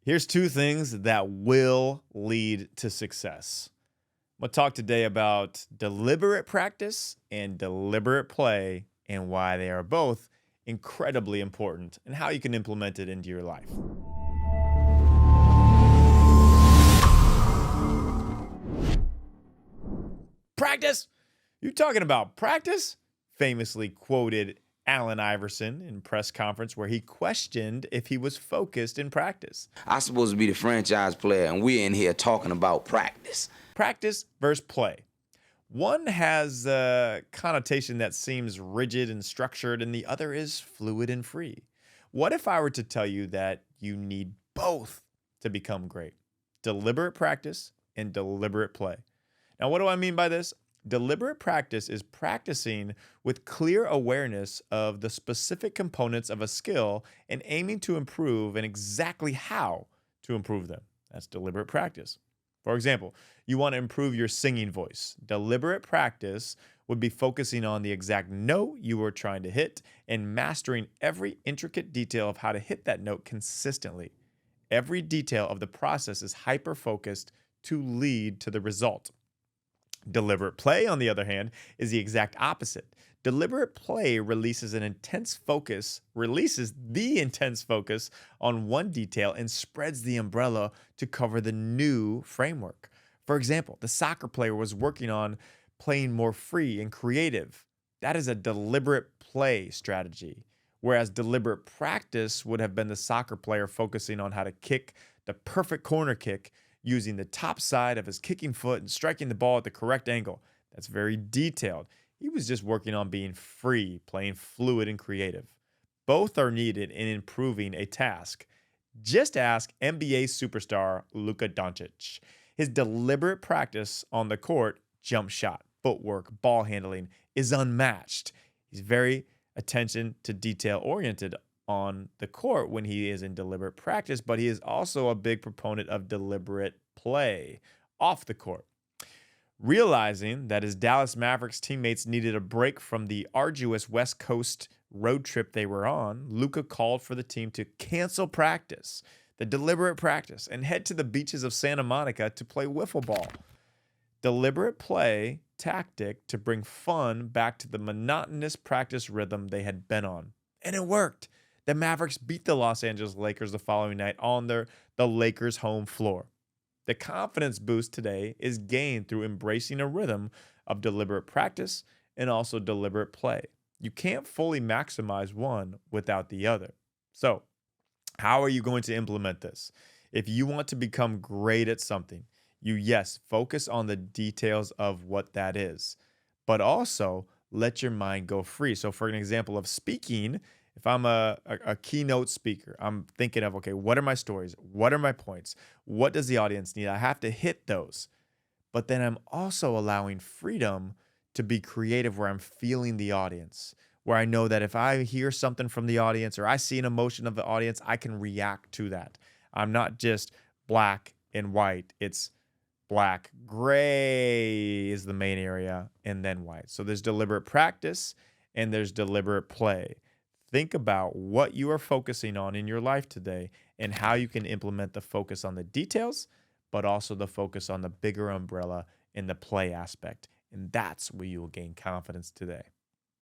Here's two things that will lead to success. I'm going to talk today about deliberate practice and deliberate play and why they are both incredibly important and how you can implement it into your life. Practice? You talking about practice? Famously quoted Allen Iverson in press conference where he questioned if he was focused in practice. I'm supposed to be the franchise player, and we're in here talking about practice. Practice versus play. One has a connotation that seems rigid and structured, and the other is fluid and free. What if I were to tell you that you need both to become great? Deliberate practice and deliberate play. Now, what do I mean by this? Deliberate practice is practicing with clear awareness of the specific components of a skill and aiming to improve and exactly how to improve them. That's deliberate practice. For example, you want to improve your singing voice. Deliberate practice would be focusing on the exact note you are trying to hit and mastering every intricate detail of how to hit that note consistently. Every detail of the process is hyper-focused to lead to the result. Deliberate play, on the other hand, is the exact opposite. Deliberate play releases the intense focus on one detail and spreads the umbrella to cover the new framework. For example, the soccer player was working on playing more free and creative. That is a deliberate play strategy. Whereas deliberate practice would have been the soccer player focusing on how to kick the perfect corner kick using the top side of his kicking foot and striking the ball at the correct angle. That's very detailed. He was just working on being free, playing fluid and creative. Both are needed in improving a task. Just ask NBA superstar Luka Donic. His deliberate practice on the court, jump shot, footwork, ball handling, is unmatched. He's very attention to detail oriented on the court when he is in deliberate practice, but he is also a big proponent of deliberate play off the court. Realizing that his Dallas Mavericks teammates needed a break from the arduous West Coast road trip they were on, Luka called for the team to cancel practice, the deliberate practice, and head to the beaches of Santa Monica to play wiffle ball. Deliberate play tactic to bring fun back to the monotonous practice rhythm they had been on. And it worked. The Mavericks beat the Los Angeles Lakers the following night on the Lakers' home floor. The confidence boost today is gained through embracing a rhythm of deliberate practice and also deliberate play. You can't fully maximize one without the other. So, how are you going to implement this? If you want to become great at something, focus on the details of what that is, but also let your mind go free. So, for an example of speaking, if I'm a keynote speaker, I'm thinking of, okay, what are my stories? What are my points? What does the audience need? I have to hit those. But then I'm also allowing freedom to be creative where I'm feeling the audience, where I know that if I hear something from the audience or I see an emotion of the audience, I can react to that. I'm not just black and white. It's black, gray is the main area, and then white. So there's deliberate practice and there's deliberate play. Think about what you are focusing on in your life today and how you can implement the focus on the details, but also the focus on the bigger umbrella in the play aspect. And that's where you will gain confidence today.